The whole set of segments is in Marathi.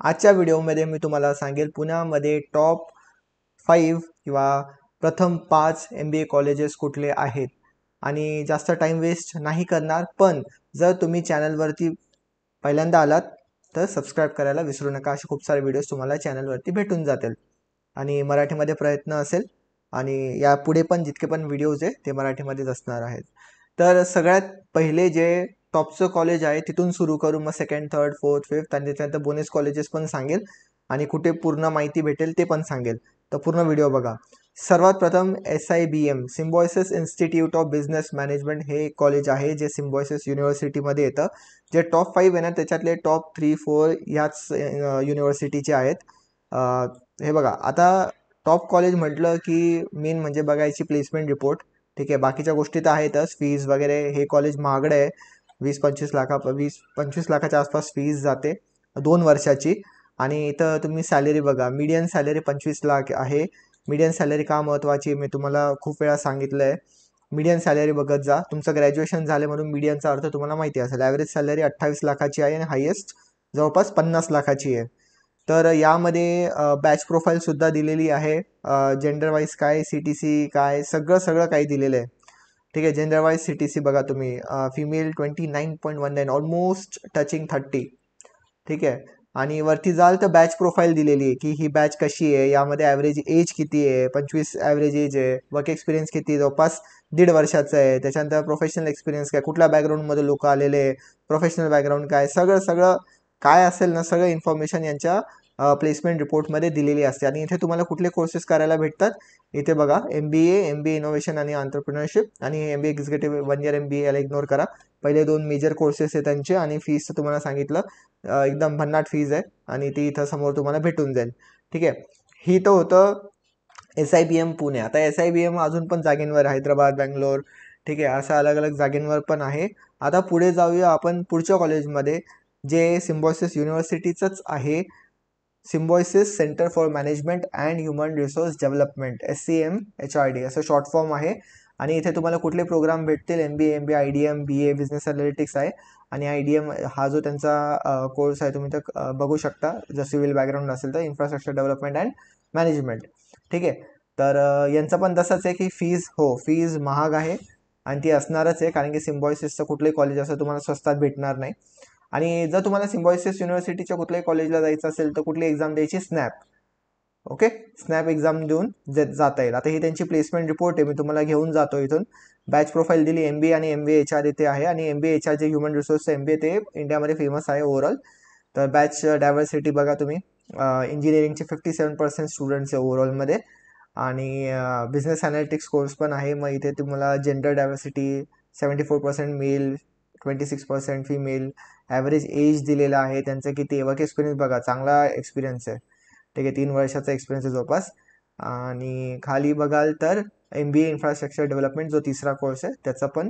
आजच्या व्हिडिओमध्ये मी तुम्हाला सांगेल पुण्यामध्ये टॉप 5 किंवा प्रथम 5 MBA कॉलेजेस कुठले आहेत आणि जास्त टाइम वेस्ट नाही करणार. पण जर तुम्ही चॅनलवरती पहिल्यांदा आलात तर सबस्क्राईब करायला विसरू नका. असे खूप सारे व्हिडिओज तुम्हाला चॅनलवरती भेटून जातील आणि मराठीमध्ये प्रयत्न असेल आणि यापुढे पण जितके पण व्हिडिओज आहे ते मराठीमध्येच असणार आहेत. तर सगळ्यात पहिले जे टॉपचं कॉलेज आहे तिथून सुरू करू, मग सेकंड, थर्ड, फोर्थ, फिफ्थ आणि त्याच्यानंतर बोनस कॉलेजेस पण सांगेल आणि कुठे पूर्ण माहिती भेटेल ते पण सांगेल. तर पूर्ण व्हिडिओ बघा. सर्वात प्रथम SIBM symbiosis institute of business management हे कॉलेज आहे जे सिम्बायोसिस युनिव्हर्सिटीमध्ये येतं. जे टॉप 5 आहे ना त्याच्यातले टॉप 3-4 ह्याच युनिव्हर्सिटीचे आहेत. हे बघा, आता टॉप कॉलेज म्हटलं की मेन म्हणजे बघायची प्लेसमेंट रिपोर्ट. ठीक आहे, बाकीच्या गोष्टी तर आहेतच. फीज वगैरे हे कॉलेज महागडं आहे. 20-25 लाखाच्या आसपास फीज जाते 2 वर्षाची. आणि इथं तुम्ही सॅलरी बघा, मीडियन सॅलरी 25 लाख आहे. मीडियन सॅलरी का महत्त्वाची मी तुम्हाला खूप वेळा सांगितलं आहे. मीडियन सॅलरी बघत जा. तुमचं ग्रॅज्युएशन झाले म्हणून मीडियनचा अर्थ तुम्हाला माहिती असेल. ॲव्हरेज सॅलरी 28 लाखाची आहे आणि हायेस्ट जवळपास 50 लाखाची आहे. तर यामध्ये बॅच प्रोफाईलसुद्धा दिलेली आहे. जेंडर वाईज काय, CTC काय, सगळं काही दिलेलं आहे. ठीक आहे, जेंडर वाईज CTC बघा तुम्ही, फिमेल 29.19, ऑलमोस्ट टचिंग 30. ठीक आहे, आणि वरती जाल तर बॅच प्रोफाईल दिलेली आहे की ही बॅच कशी आहे, यामध्ये ॲव्हरेज एज किती आहे. 25 ॲव्हरेज एज आहे. वर्क एक्सपिरियन्स किती, जवळपास 1.5 वर्षाचं आहे. त्याच्यानंतर प्रोफेशनल एक्सपिरियन्स काय, कुठल्या बॅकग्राऊंडमध्ये लोक आलेले आहे, प्रोफेशनल बॅकग्राऊंड काय, सगळं काय असेल ना सगळं इन्फॉर्मेशन यांच्या प्लेसमेंट रिपोर्टमध्ये दिलेली असते. आणि इथे तुम्हाला कुठले कोर्सेस करायला भेटतात इथे बघा, MBA इनोव्हेशन आणि एंटरप्रेन्योरशिप आणि MBA एक्झिक्युटिव्ह 1 इयर MBA याला इग्नोर करा. पहिले 2 मेजर कोर्सेस आहेत त्यांचे. आणि फीस तुम्हाला सांगितलं एकदम भन्नाट फीज आहे आणि ती इथं समोर तुम्हाला भेटून जाईल. ठीक आहे, ही तर होतं SIBM पुणे. आता SIBM अजून पण जागेंवर, हैदराबाद, बँगलोर, ठीक आहे, असं अलग अलग जागेंवर पण आहे. आता पुढे जाऊया आपण पुढच्या कॉलेजमध्ये जे सिम्बायोसिस युनिव्हर्सिटीचंच आहे. Symbiosis centre for management and human resource development, SCMHRD असं शॉर्ट फॉर्म आहे. आणि इथे तुम्हाला कुठले प्रोग्राम भेटतील, MBA IDM BA business analytics आहे. आणि IDM हा जो त्यांचा कोर्स आहे तुम्ही तर बघू शकता. जर सिव्हिल बॅकग्राऊंड असेल तर इन्फ्रास्ट्रक्चर डेव्हलपमेंट अँड मॅनेजमेंट. ठीक आहे, तर यांचं पण तसंच आहे की फीज महाग आहे आणि ती असणारच आहे, कारण की सिम्बायोसिसचं कुठलंही कॉलेज असं तुम्हाला स्वस्तात भेटणार नाही. आणि जर तुम्हाला सिम्बायोसिस युनिव्हर्सिटीच्या कुठल्याही कॉलेजला जायचं असेल तर कुठली एक्झाम द्यायची, ओके, स्नॅप एक्झाम देऊन जाता येईल. आता ही त्यांची प्लेसमेंट रिपोर्ट आहे, मी तुम्हाला घेऊन जातो इथून. बॅच प्रोफाईल दिली, MBA आणि MBA HR इथे आहे. आणि MBA HR जे ह्युमन रिसोर्स MBA ते इंडियामध्ये फेमस आहे ओव्हरऑल. तर बॅच डायव्हर्सिटी बघा तुम्ही, इंजिनिअरिंगचे 57% स्टुडंट्स आहे ओव्हरऑलमध्ये. आणि बिझनेस अनालिटिक्स कोर्स पण आहे. मग इथे तुम्हाला gender diversity 74% male, 26% female. Average age दिलेला आहे त्यांचं किती, वर्क एक्सपिरियन्स बघा, चांगला एक्सपिरियन्स आहे. ठीक आहे, 3 वर्षाचा एक्सपिरियन्स आहे जवळपास. आणि खाली बघाल तर MBA इन्फ्रास्ट्रक्चर डेव्हलपमेंट जो तिसरा कोर्स आहे त्याचा पण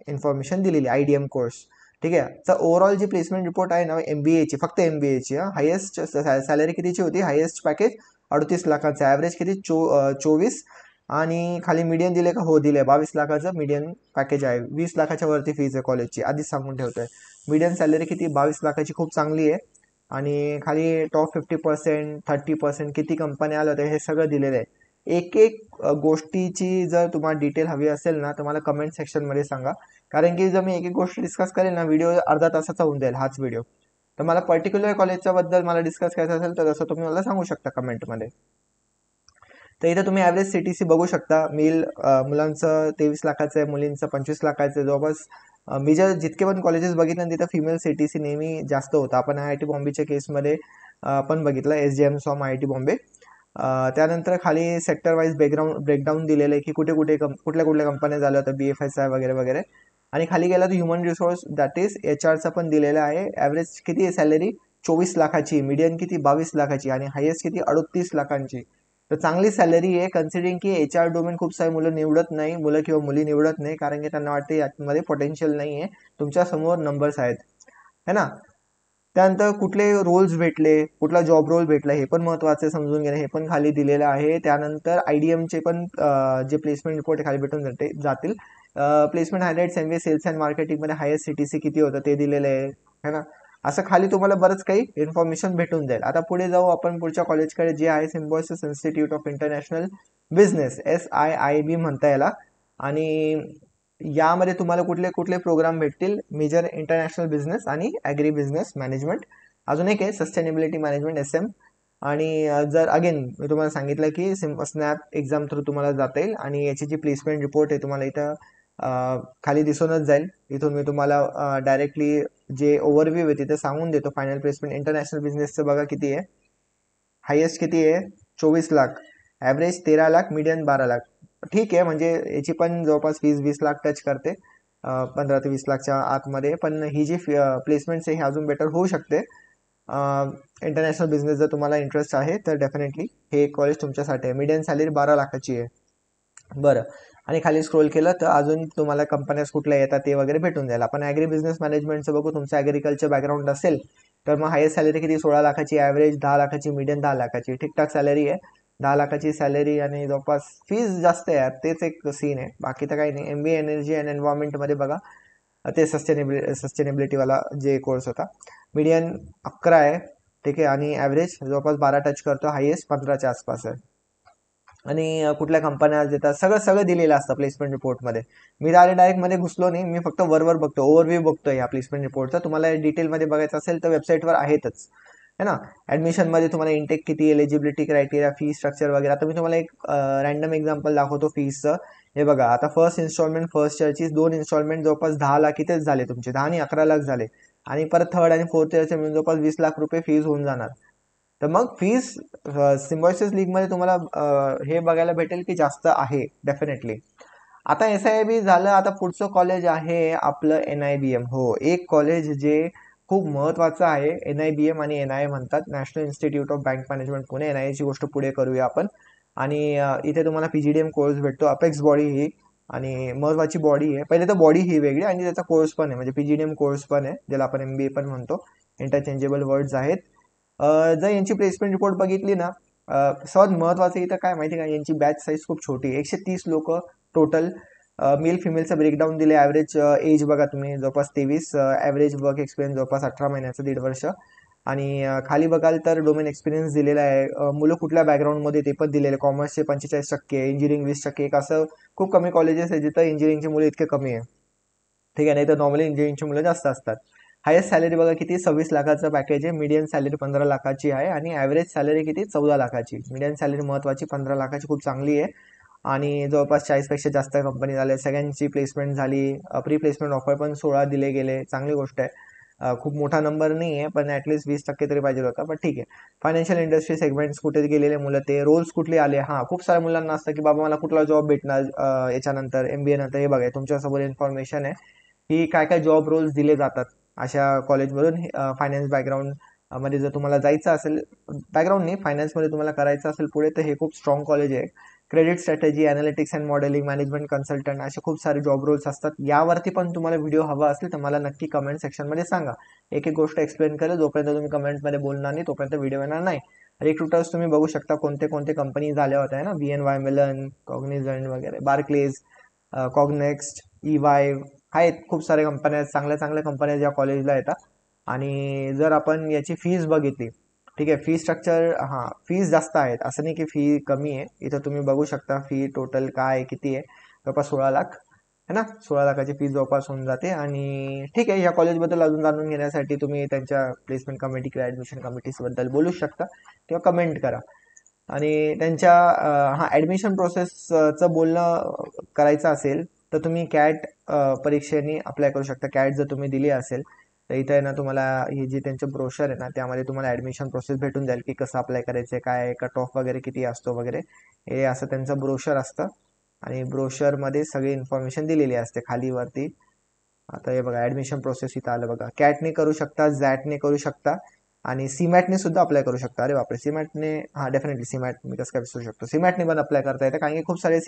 इन्फॉर्मेशन दिलेली, IDM कोर्स. ठीक आहे, तर ओव्हरऑल जी प्लेसमेंट रिपोर्ट आहे ना MBAची, फक्त MBAची, हायेस्ट सॅलरी कितीची होती, हायेस्ट पॅकेज 38 लाखाचं, ॲव्हरेज किती 24. आणि खाली मीडियन दिले का, हो दिले, 22 लाखाचं मीडियन पॅकेज आहे. 20 लाखाच्या वरती फीज आहे कॉलेजची, आधीच सांगून ठेवतोय. मीडियन सॅलरी किती, 22 लाखाची, खूप चांगली आहे. आणि खाली टॉप 50%, 30% किती कंपन्या आल्या होत्या हे सगळं दिलेलं आहे. एक गोष्टीची जर तुम्हाला डिटेल हवी असेल ना तर मला कमेंट सेक्शनमध्ये सांगा, कारण की जर मी एक गोष्ट डिस्कस करेल ना व्हिडिओ अर्धा तासाचा होऊन जाईल हाच व्हिडिओ. तर मला पर्टिक्युलर कॉलेजच्या बद्दल मला डिस्कस करायचं असेल तर तसं तुम्ही मला सांगू शकता कमेंटमध्ये. तर इथं तुम्ही ॲव्हरेज CTC बघू शकता. मुलांचं 23 लाखाचं आहे, मुलींचं 25 लाखाचं आहे. जवळपास मेजर जितके पण कॉलेजेस बघितले तिथं फिमेल CTC नेहमी जास्त होतं. आपण IIT बॉम्बेच्या केसमध्ये पण बघितलं, SJM SOM IIT बॉम्बे. त्यानंतर खाली सेक्टर वाईज ब्रेकडाऊन दिलेलं आहे की कुठल्या कुठल्या कंपन्या झाल्या होत्या, BFSI वगैरे वगैरे. आणि खाली गेला तर ह्युमन रिसोर्स दॅट इज HRचा पण दिलेला आहे. ॲव्हरेज किती आहे सॅलरी, 24 लाखाची, मीडियन किती 22 लाखाची आणि हायेस्ट किती 38 लाखांची. तर चांगली सॅलरी आहे, कन्सिडरिंग की HR डोमेन खूप सारे मुलं किंवा मुली निवडत नाही, कारण की त्यांना वाटते यामध्ये पोटेन्शियल नाही आहे. तुमच्या समोर नंबर्स आहेत, है ना. त्यानंतर कुठले रोल्स भेटले, कुठला जॉब रोल भेटला हे पण महत्त्वाचं समजून घेणं, हे पण खाली दिलेलं आहे. त्यानंतर IDMचे पण जे प्लेसमेंट रिपोर्ट खाली भेटून जातील. Placement highlights MBA sales and मार्केटिंगमध्ये हायेस्ट CTC किती होतं ते दिलेलं आहे, है ना. असं खाली तुम्हाला बरंच काही इन्फॉर्मेशन भेटून जाईल. आता पुढे जाऊ आपण पुढच्या कॉलेजकडे, जे आहे symbiosis institute of international business, SIIB म्हणता याला. आणि यामध्ये तुम्हाला कुठले कुठले प्रोग्राम भेटतील, मेजर इंटरनॅशनल बिझनेस आणि ॲग्री बिझनेस मॅनेजमेंट. अजून एक आहे सस्टेनेबिलिटी मॅनेजमेंट, SM. आणि जर अगेन मी तुम्हाला सांगितलं की स्नॅप एक्झाम थ्रू तुम्हाला जाता येईल, आणि याची जी प्लेसमेंट रिपोर्ट आहे तुम्हाला इथं खाली दिसूनच जाईल. इथून मी तुम्हाला डायरेक्टली जे ओव्हरव्ह्यू आहे तिथे सांगून देतो. फायनल प्लेसमेंट इंटरनॅशनल बिझनेसचं बघा किती आहे, हायेस्ट किती आहे 24 लाख, ॲव्हरेज 13 लाख, मीडियन 12 लाख. ठीक आहे, म्हणजे याची पण जवळपास 20 लाख टच करते, 15 ते 20 लाखच्या आतमध्ये. पण ही जी प्लेसमेंट्स आहे ही अजून बेटर होऊ शकते. इंटरनॅशनल बिझनेस जर तुम्हाला इंटरेस्ट आहे तर डेफिनेटली हे कॉलेज तुमच्यासाठी आहे. मीडियन सॅलरी 12 लाखाची आहे. बरं, आणि खाली स्क्रोल केलं तर अजून तुम्हाला कंपन्याज कुठल्या येतात ते वगैरे भेटून जाईल. आपण ॲग्री बिझनेस मॅनेजमेंटचं बघू. तुमचं ॲग्रिकल्चर बॅकग्राऊंड असेल तर मग हायेस्ट सॅलरी किती, 16 लाखाची, ॲव्हरेज 10 लाखाची, मीडियन 10 लाखाची. ठीकठाक सॅलरी आहे, 10 लाखाची सॅलरी, आणि जवळपास फीज जास्त आहे, तेच एक सीन आहे, बाकी तर काही नाही. MBA एनर्जी अँड एन्व्हायरमेंटमध्ये बघा, ते सस्टेनेबिलिटीवाला जे कोर्स होता. मीडियन 11 आहे, ठीक आहे, आणि ॲव्हरेज जवळपास 12 टच करतो, हायेस्ट 15च्या आसपास आहे. आणि कुठल्या कंपन्या देतात सगळं सगळं दिलेलं असतं प्लेसमेंट रिपोर्टमध्ये. मी डायरेक्टमध्ये घुसलो नाही, मी फक्त वरवर बघतो, ओव्हरव्ह्यू बघतो या प्लेसमेंट रिपोर्टचा. तुम्हाला डिटेलमध्ये बघायचं असेल तर वेबसाईटवर आहेतच, है ना. ॲडमिशनमध्ये तुम्हाला इंटेक किती, एलिजिबिलिटी क्रायटेरिया, फी स्ट्रक्चर वगैरे. आता मी तुम्हाला एक रँडम एक्झाम्पल दाखवतो फीसचं. हे बघा, आता फर्स्ट इन्स्टॉलमेंट, फर्स्ट इयरची 2 इन्स्टॉलमेंट जवळपास 10 लाख इथेच झाले तुमचे, 10 आणि 11 लाख झाले. आणि परत थर्ड आणि फोर्थ इयरचे मिळून जवळपास 20 लाख रुपये फीज होऊन जाणार. तर मग फीज सिम्बायोसिस लीगमध्ये तुम्हाला हे बघायला भेटेल की जास्त आहे डेफिनेटली. आता SIIB झालं, आता पुढचं कॉलेज आहे आपलं NIBM. हो, एक कॉलेज जे खूप महत्त्वाचं आहे, NIBM आणि NIA म्हणतात, national institute of bank management Pune. NIAची गोष्ट पुढे करूया आपण. आणि इथे तुम्हाला PGDM कोर्स भेटतो, अपेक्स बॉडी ही, आणि महत्त्वाची बॉडी आहे. पहिले तर बॉडी ही वेगळी आणि त्याचा कोर्स पण आहे, म्हणजे PGDM कोर्स पण आहे, ज्याला आपण MBA पण म्हणतो. इंटरचेंजेबल वर्ड्स आहेत. जर यांची प्लेसमेंट रिपोर्ट बघितली ना, सर्वात महत्त्वाचं इथं काय माहिती का, यांची बॅच साईज खूप छोटी, 130 लोक टोटल. मेल फिमेलचं ब्रेकडाऊन दिले. ॲव्हरेज एज बघा तुम्ही, जवळपास 23. ॲव्हरेज वर्क एक्सपिरियन्स जवळपास 18 महिन्याचं, 1.5 वर्ष. आणि खाली बघाल तर डोमेन एक्सपिरियन्स दिलेला आहे. मुलं कुठल्या बॅकग्राऊंडमध्ये ते पण दिलेले. कॉमर्सचे 45%, इंजिनिअरिंग 20%. एक असं खूप कमी कॉलेजेस आहे जिथं इंजिनिअरिंगची मुलं इतके कमी आहे, ठीक आहे. नाही तर नॉर्मली इंजिनिअरिंगची मुलं जास्त असतात. हायेस्ट सॅलरी बघा किती, 26 लाखाचं पॅकेज आहे. मीडियन सॅलरी 15 लाखाची आहे, आणि ॲव्हरेज सॅलरी किती, 14 लाखाची. मीडियन सॅलरी महत्त्वाची 15 लाखाची, खूप चांगली आहे. आणि जवळपास 40पेक्षा जास्त कंपनी झाल्या, सगळ्यांची प्लेसमेंट झाली. प्री प्लेसमेंट ऑफर पण 16 दिले गेले, चांगली गोष्ट आहे. खूप मोठा नंबर नाही आहे, पण ॲटलिस्ट 20% तरी पाहिजे होता, पण ठीक आहे. फायनान्शियल इंडस्ट्री सेगमेंट्स कुठे गेलेले मुलं, ते रोल्स कुठले आले. हां, खूप साऱ्या मुलांना असतं की बाबा मला कुठला जॉब भेटणार याच्यानंतर, MBA नंतर. हे बघा, तुमच्यासमोर इन्फॉर्मेशन आहे की काय काय जॉब रोल्स दिले जातात अशा कॉलेजमधून. फायनान्स बॅकग्राऊंड मध्ये जर तुम्हाला जायचं असेल, बॅकग्राऊंड नाही, फायनान्समध्ये तुम्हाला करायचं असेल पुढे, तर हे खूप स्ट्रॉंग कॉलेज आहे. Credit strategy, analytics and modelling, management consultant, असे खूप सारे जॉब रोल्स असतात. यावरती पण तुम्हाला व्हिडिओ हवा असेल तर मला नक्की कमेंट सेक्शनमध्ये सांगा. एक एक गोष्ट एक्सप्लेन करेल. जोपर्यंत तुम्ही कमेंटमध्ये बोलणार नाही तोपर्यंत व्हिडिओ येणार नाही. रिक्रुटर्स तुम्ही बघू शकता कोणते कोणते कंपनी झाल्या होत्या ना, BNY मेलन, कॉग्निझंट वगैरे, बार्क्लेज, कॉग्नेक्स्ट, EY, आहेत खूप साऱ्या कंपन्या, चांगल्या चांगल्या कंपन्या ज्या कॉलेजला येतात. आणि जर आपण याची फीज बघितली, ठीक आहे, फी स्ट्रक्चर, हां, फीज जास्त आहेत, असं नाही की फी कमी आहे. इथं तुम्ही बघू शकता फी टोटल काय किती आहे, जवळपास 16 लाख है ना. 16 लाखाची फी जवळपास होऊन जाते. आणि ठीक आहे, या कॉलेजबद्दल अजून जाणून घेण्यासाठी तुम्ही त्यांच्या प्लेसमेंट कमिटी किंवा ॲडमिशन कमिटीबद्दल बोलू शकता किंवा कमेंट करा. आणि त्यांच्या हां, ॲडमिशन प्रोसेसचं बोलणं करायचं असेल तर तुम्ही कॅट परीक्षेने अप्लाय करू शकता. कॅट जर तुम्ही दिली असेल तर इथं आहे ना, तुम्हाला ही जी त्यांचं ब्रोशर आहे ना, त्यामध्ये तुम्हाला ॲडमिशन प्रोसेस भेटून जाईल की कसं अप्लाय करायचं, काय कट ऑफ वगैरे किती असतो वगैरे, हे असं त्यांचं ब्रोशर असतं. आणि ब्रोशरमध्ये सगळी इन्फॉर्मेशन दिलेली असते खालीवरती. आता हे बघा, ॲडमिशन प्रोसेस इथं आलं बघा. कॅटने करू शकता, झॅटने करू शकता, आणि सीमॅटने सुद्धा अप्लाय करू शकता. अरे बापरे, सीमॅटने, हां डेफिनेटली सीमॅट मी कसं काय विसरू शकतो. सीमॅटने पण अप्लाय करता येतं, कारण की खूप सारे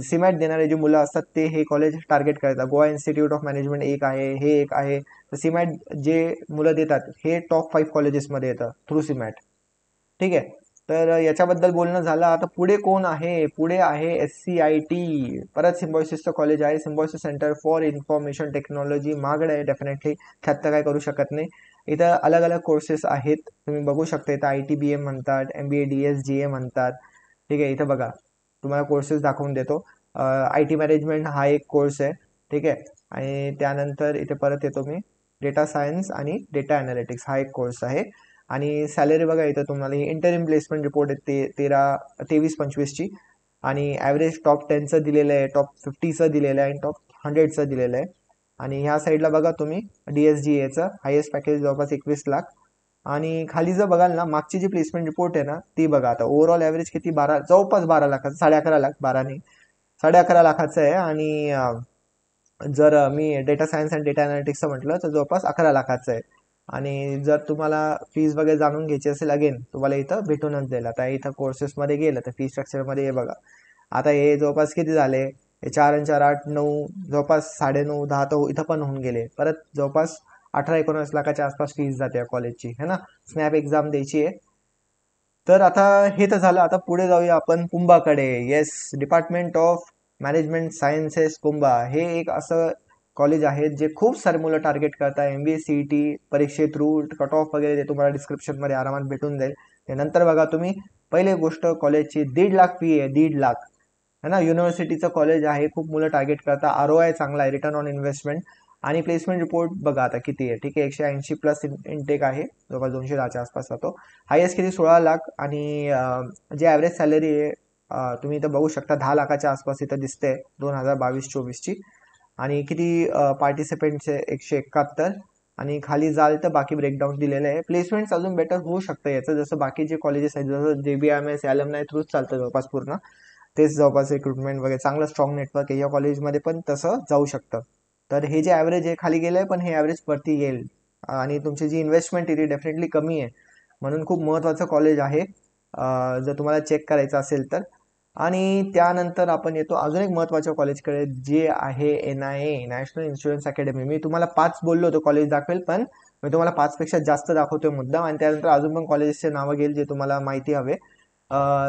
सीमॅट देणारे जे मुलं असतात ते हे कॉलेज टार्गेट करतात. गोवा इन्स्टिट्यूट ऑफ मॅनेजमेंट एक आहे, हे एक आहे. तर सीमॅट जे मुलं देतात हे टॉप 5 कॉलेजेसमध्ये येतं थ्रू सीमॅट, ठीक आहे. तर याच्याबद्दल बोलणं झालं. आता पुढे कोण आहे, पुढे आहे SCIT, परत सिम्बायोसिसचं कॉलेज आहे, Symbiosis centre for information technology. महागड आहे डेफिनेटली, ख्यात काय करू शकत नाही. इथं अलग अलग कोर्सेस आहेत, तुम्ही बघू शकता. इथं ITBM म्हणतात, MBA DSGA म्हणतात. ठीक आहे, इथं बघा तुम्हाला कोर्सेस दाखवून देतो. IT मॅनेजमेंट हा एक कोर्स आहे. ठीक आहे, आणि त्यानंतर इथे परत येतो मी. डेटा सायन्स आणि डेटा अनालिटिक्स हा एक कोर्स आहे. आणि सॅलरी बघा इथं तुम्हाला इंटरिम प्लेसमेंट रिपोर्ट आहे 23-25ची. आणि ॲव्हरेज टॉप 10चं दिलेलं आहे, टॉप 50चं दिलेलं आहे आणि टॉप 100चं दिलेलं आहे. आणि ह्या साईडला बघा तुम्ही DSGAचं हायेस्ट पॅकेज जवळपास 21 लाख. आणि खाली जर बघाल ना, मागची जी प्लेसमेंट रिपोर्ट आहे ना ती बघा. आता ओव्हरऑल ॲव्हरेज किती, जवळपास 12 लाखाचं, 11.5 लाख, 12 नाही 11.5 लाखाचं आहे. आणि जर मी डेटा सायन्स आणि डेटा अनालिटिक्सचं म्हटलं तर जवळपास 11 लाखाचं आहे. आणि जर तुम्हाला फीज वगैरे जाणून घ्यायची असेल, अगेन तुम्हाला इथं भेटूनच जाईल. आता इथं कोर्सेसमध्ये गेलं तर फी स्ट्रक्चरमध्ये हे बघा. आता हे जवळपास किती झाले, हे 4 आणि 4 8 9, जवळपास 9.5 10 तर इथं पण होऊन गेले. परत जवळपास 18-19 लाखाच्या आसपास फीज जाते या कॉलेजची, है ना. स्नॅप एक्झाम द्यायची आहे. तर आता हे तर झालं. आता पुढे जाऊया आपण कुंभाकडे. Yes, department of management sciences Kumbha. हे एक असं कॉलेज आहे जे खूप सारे मुलं टार्गेट करतात. MBA CET परीक्षे थ्रू कट ऑफ वगैरे ते तुम्हाला डिस्क्रिप्शनमध्ये आरामात भेटून जाईल. त्यानंतर बघा तुम्ही, पहिली गोष्ट कॉलेजची 1.5 लाख फी आहे, 1.5 लाख, है ना. युनिव्हर्सिटीचं कॉलेज आहे, खूप मुलं टार्गेट करतात. ROI चांगला आहे, रिटर्न ऑन इन्व्हेस्टमेंट. आणि प्लेसमेंट रिपोर्ट बघा आता किती आहे. ठीक आहे, 180+ इनटेक आहे, जवळपास 210च्या आसपास जातो. हायेस्ट किती, 16 लाख. आणि जे ॲव्हरेज सॅलरी आहे तुम्ही इथं बघू शकता, 10 लाखाच्या आसपास इथं दिसते 2022-24ची. आणि किती पार्टिसिपेंटचे 171. आणि खाली जाल तर बाकी ब्रेकडाऊन दिलेलं आहे. प्लेसमेंट्स अजून बेटर होऊ शकतं याचं, जसं बाकी जे कॉलेजेस आहेत, जसं JBMS नाही थ्रूच चालतं जवळपास पूर्ण, तेच जवळपास रिक्रुटमेंट वगैरे चांगलं स्ट्रॉंग नेटवर्क आहे. या कॉलेजमध्ये पण तसं जाऊ शकतं. तर हे जे ॲव्हरेज आहे खाली गेलं आहे, पण हे ॲव्हरेज वरती येईल. आणि तुमची जी इन्व्हेस्टमेंट आहे ती डेफिनेटली कमी आहे, म्हणून खूप महत्त्वाचं कॉलेज आहे जर तुम्हाला चेक करायचं असेल तर. आणि त्यानंतर आपण येतो अजून एक महत्त्वाच्या कॉलेजकडे, जे आहे NIA, नॅशनल इन्शुरन्स अकॅडमी. मी तुम्हाला 5 बोललो होतो कॉलेज दाखवेल, पण मी तुम्हाला 5 पेक्षा जास्त दाखवतोय मुद्दाम. आणि त्यानंतर अजून पण कॉलेजचे नावं घेईल जे तुम्हाला माहिती हवे.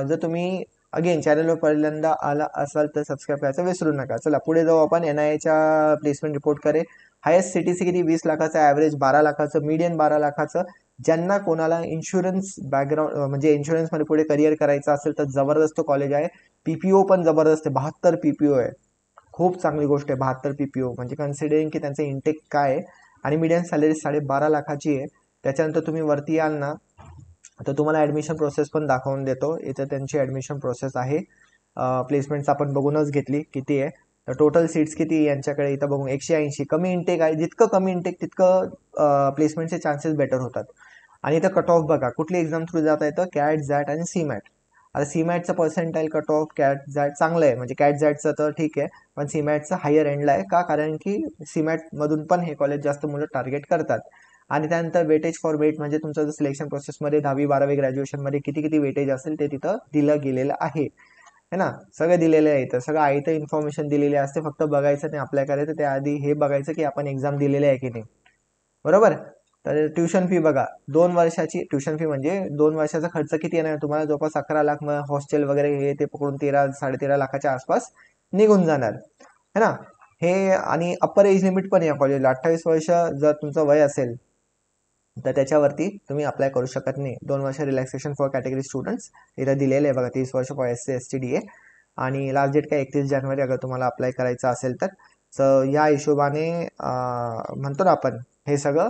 जर तुम्ही अगेन चॅनलवर पहिल्यांदा आला असाल तर सबस्क्राईब करायचं विसरू नका. चला पुढे जाऊ आपण. NIAच्या प्लेसमेंट रिपोर्ट करे. हायेस्ट CTC किती, 20 लाखाचं, ॲव्हरेज 12 लाखाचं, मीडियन 12 लाखाचं. ज्यांना कोणाला इन्शुरन्स बॅकग्राऊंड म्हणजे इन्शुरन्समध्ये पुढे करिअर करायचं असेल तर जबरदस्त कॉलेज आहे. PPO पण जबरदस्त आहे, 72 PPO आहे. खूप चांगली गोष्ट आहे 72 PPO, म्हणजे कन्सिडरिंग की त्यांचं इंटेक काय आहे. आणि मीडियम सॅलरी 12.5 लाखाची आहे. त्याच्यानंतर तुम्ही वरती याल ना, तर तुम्हाला ॲडमिशन प्रोसेस पण दाखवून देतो. इथं त्यांची ॲडमिशन प्रोसेस आहे. प्लेसमेंट्स आपण बघूनच घेतली किती आहे. तर टोटल सीट्स किती यांच्याकडे इथं बघून 180. कमी इंटेक आहे, जितकं कमी इंटेक तितकं प्लेसमेंटचे चान्सेस बेटर होतात. आणि इथं कट ऑफ बघा, कुठली एक्झाम थ्रू जाता येतं, कॅट झॅट आणि CMAT. आता CMATचं पर्सेंटाईल कट ऑफ कॅट झॅट चांगलं आहे, म्हणजे कॅट झॅटचं तर ठीक आहे, पण CMATचं हायर एंडला आहे का, कारण की CMATमधून पण हे कॉलेज जास्त मुलं टार्गेट करतात. आणि त्यानंतर वेटेज फॉर वेट, म्हणजे तुमचं जर सिलेक्शन प्रोसेसमध्ये 10वी 12वी ग्रॅज्युएशनमध्ये किती किती वेटेज असेल ते तिथं दिलं गेलेलं आहे, है ना. सगळं दिलेलं आहे इथं, सगळं आहे तर इन्फॉर्मेशन दिलेली असते, फक्त बघायचं नाही अप्लाय करायचं. त्याआधी हे बघायचं की आपण एक्झाम दिलेली आहे की नाही, बरोबर. तर ट्युशन फी बघा, 2 वर्षाची ट्युशन फी, म्हणजे 2 वर्षाचा खर्च किती येणार तुम्हाला, जवळपास 11 लाख. मग हॉस्टेल वगैरे हे ते पकडून 13-13.5 लाखाच्या आसपास निघून जाणार, है ना. हे आणि अप्पर एज लिमिट पण या कॉलेजला 28 वर्ष जर तुमचं वय असेल तर त्याच्यावरती तुम्ही अप्लाय करू शकत नाही. 2 वर्ष रिलॅक्सेशन फॉर कॅटेगरी स्टुडंट्स इथं दिलेले आहे बघा. 30 वर्ष फॉर SC ST DA. आणि लास्ट डेट काय 31 जानेवारी अगर तुम्हाला अप्लाय करायचं असेल तर. सो या हिशोबाने म्हणतो ना आपण, हे सगळं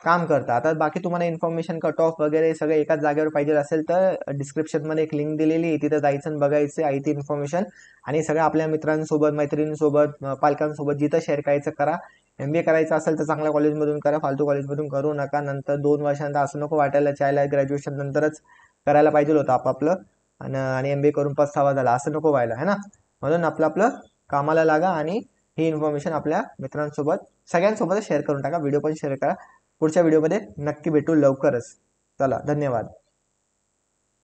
काम करतं. आता बाकी तुम्हाला इन्फॉर्मेशन कट ऑफ वगैरे सगळं एकाच जागेवर पाहिजे असेल तर डिस्क्रिप्शनमध्ये एक लिंक दिलेली आहे, तिथं जायचं आणि बघायचं आहे ती इन्फॉर्मेशन. आणि सगळं आपल्या मित्रांसोबत, मैत्रिणींसोबत, पालकांसोबत जिथं शेअर करायचं करा. MBA करायचं असेल तर चांगल्या कॉलेजमधून करा, फालतू कॉलेजमधून करू नका. नंतर 2 वर्षांनंतर असं नको वाटायला चायला ग्रॅज्युएशन नंतरच करायला पाहिजे होतं आपापलं, आणि MBA करून पस्तावा झाला, असं नको व्हायला, है ना. म्हणून आपलं कामाला लागा आणि ही इन्फॉर्मेशन आपल्या मित्रांसोबत सगळ्यांसोबत शेअर करून टाका. व्हिडिओ पण शेअर करा. पुढच्या व्हिडिओमध्ये नक्की भेटू लवकरच. चला, धन्यवाद.